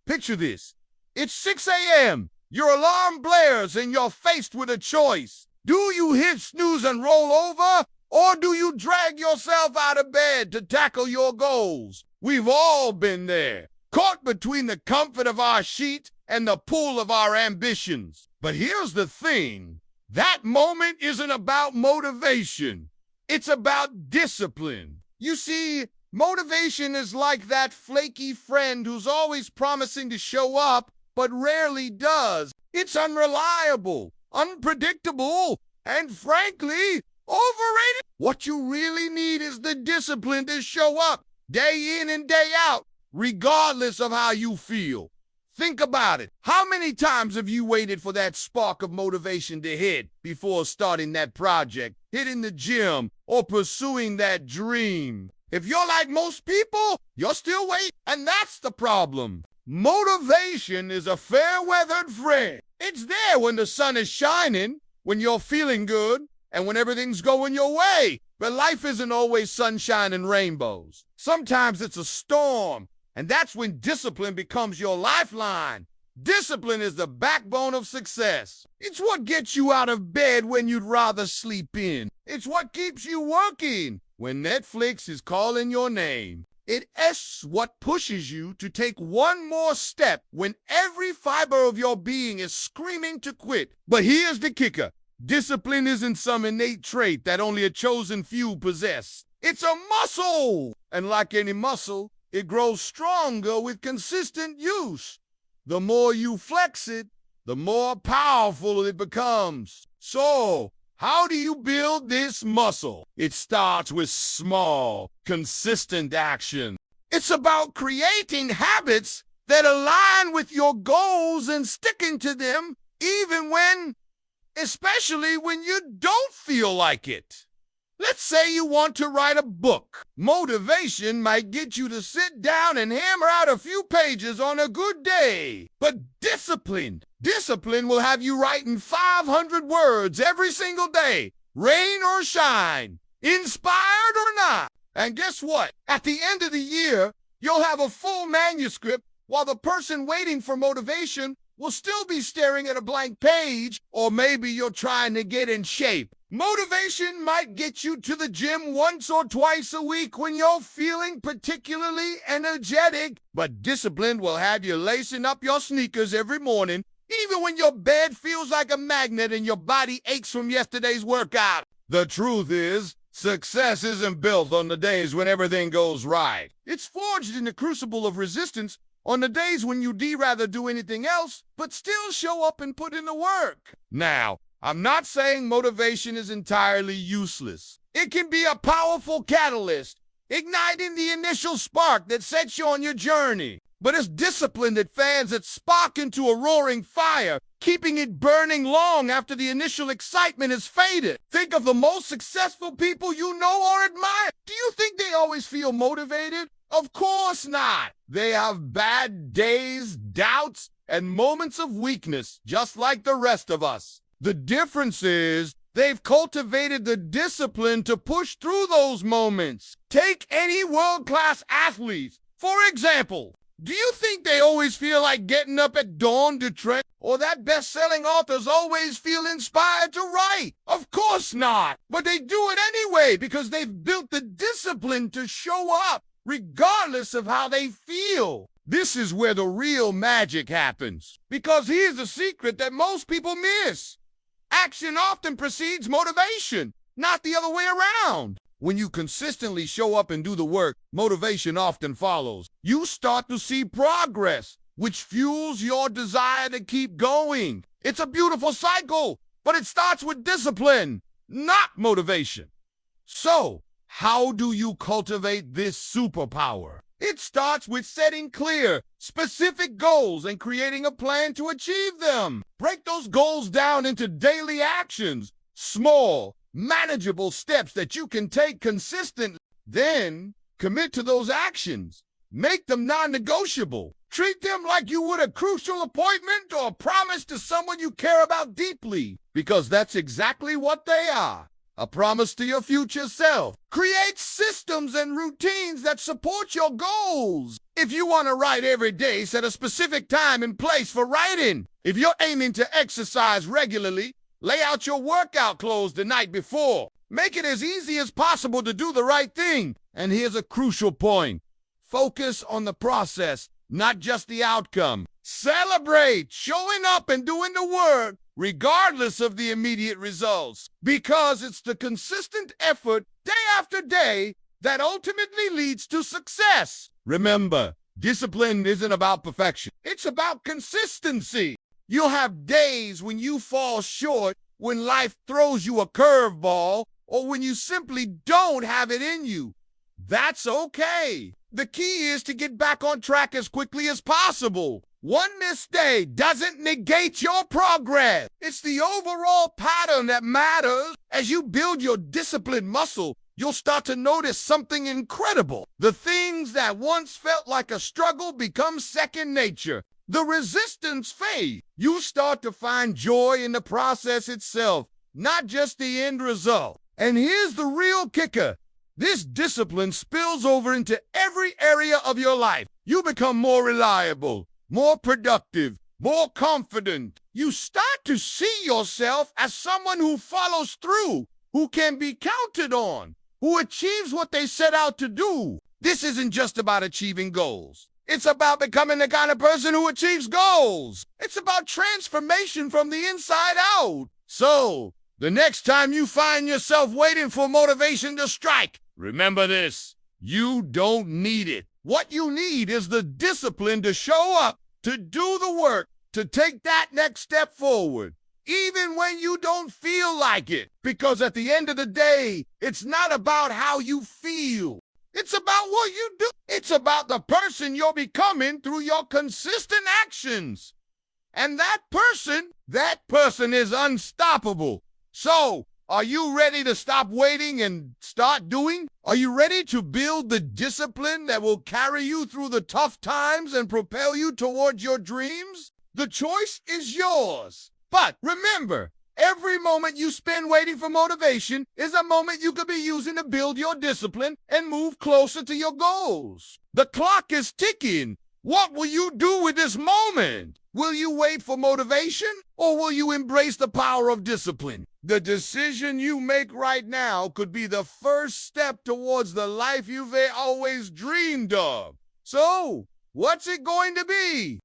Picture this. It's 6 a.m. Your alarm blares and you're faced with a choice. Do you hit snooze and roll over, or do you drag yourself out of bed to tackle your goals? We've all been there, caught between the comfort of our sheet and the pull of our ambitions. But here's the thing. That moment isn't about motivation. It's about discipline. You see, motivation is like that flaky friend who's always promising to show up, but rarely does. It's unreliable, unpredictable, and frankly, overrated. What you really need is the discipline to show up day in and day out, regardless of how you feel. Think about it. How many times have you waited for that spark of motivation to hit before starting that project, hitting the gym, or pursuing that dream? If you're like most people, you're still waiting, and that's the problem. Motivation is a fair-weathered friend. It's there when the sun is shining, when you're feeling good, and when everything's going your way. But life isn't always sunshine and rainbows. Sometimes it's a storm. And that's when discipline becomes your lifeline. Discipline is the backbone of success. It's what gets you out of bed when you'd rather sleep in. It's what keeps you working when Netflix is calling your name. It's what pushes you to take one more step when every fiber of your being is screaming to quit. But here's the kicker. Discipline isn't some innate trait that only a chosen few possess. It's a muscle. And like any muscle, it grows stronger with consistent use. The more you flex it, the more powerful it becomes. So, how do you build this muscle? It starts with small, consistent action. It's about creating habits that align with your goals and sticking to them especially when you don't feel like it. Let's say you want to write a book. Motivation might get you to sit down and hammer out a few pages on a good day. But discipline will have you writing 500 words every single day, rain or shine, inspired or not. And guess what? At the end of the year, you'll have a full manuscript while the person waiting for motivation will still be staring at a blank page, or maybe you're trying to get in shape. Motivation might get you to the gym once or twice a week when you're feeling particularly energetic, but discipline will have you lacing up your sneakers every morning, even when your bed feels like a magnet and your body aches from yesterday's workout. The truth is, success isn't built on the days when everything goes right. It's forged in the crucible of resistance on the days when you'd rather do anything else, but still show up and put in the work. Now, I'm not saying motivation is entirely useless. It can be a powerful catalyst, igniting the initial spark that sets you on your journey. But it's discipline that fans that spark into a roaring fire, keeping it burning long after the initial excitement has faded. Think of the most successful people you know or admire. Do you think they always feel motivated? Of course not. They have bad days, doubts, and moments of weakness, just like the rest of us. The difference is they've cultivated the discipline to push through those moments. Take any world-class athlete, for example. Do you think they always feel like getting up at dawn to train? Or that best-selling authors always feel inspired to write? Of course not. But they do it anyway because they've built the discipline to show up, regardless of how they feel. This is where the real magic happens. Because here's the secret that most people miss. Action often precedes motivation, not the other way around. When you consistently show up and do the work, motivation often follows. You start to see progress, which fuels your desire to keep going. It's a beautiful cycle, but it starts with discipline, not motivation. So, how do you cultivate this superpower? It starts with setting clear, specific goals and creating a plan to achieve them. Break those goals down into daily actions, small, manageable steps that you can take consistently. Then, commit to those actions. Make them non-negotiable. Treat them like you would a crucial appointment or a promise to someone you care about deeply, because that's exactly what they are. A promise to your future self. Create systems and routines that support your goals. If you want to write every day, set a specific time and place for writing. If you're aiming to exercise regularly, lay out your workout clothes the night before. Make it as easy as possible to do the right thing. And here's a crucial point. Focus on the process, not just the outcome. Celebrate showing up and doing the work, regardless of the immediate results, because it's the consistent effort day after day that ultimately leads to success. Remember, discipline isn't about perfection. It's about consistency. You'll have days when you fall short, when life throws you a curveball, or when you simply don't have it in you. That's okay. The key is to get back on track as quickly as possible. One missed day doesn't negate your progress. It's the overall pattern that matters. As you build your discipline muscle, you'll start to notice something incredible. The things that once felt like a struggle become second nature. The resistance fades. You start to find joy in the process itself, not just the end result. And here's the real kicker. This discipline spills over into every area of your life. You become more reliable, more productive, more confident. You start to see yourself as someone who follows through, who can be counted on, who achieves what they set out to do. This isn't just about achieving goals. It's about becoming the kind of person who achieves goals. It's about transformation from the inside out. So, the next time you find yourself waiting for motivation to strike, remember this: you don't need it. What you need is the discipline to show up, to do the work, to take that next step forward, even when you don't feel like it. Because at the end of the day, it's not about how you feel. It's about what you do. It's about the person you're becoming through your consistent actions. And that person is unstoppable. So, are you ready to stop waiting and start doing? Are you ready to build the discipline that will carry you through the tough times and propel you towards your dreams? The choice is yours. But remember, every moment you spend waiting for motivation is a moment you could be using to build your discipline and move closer to your goals. The clock is ticking. What will you do with this moment? Will you wait for motivation, or will you embrace the power of discipline? The decision you make right now could be the first step towards the life you've always dreamed of. So, what's it going to be?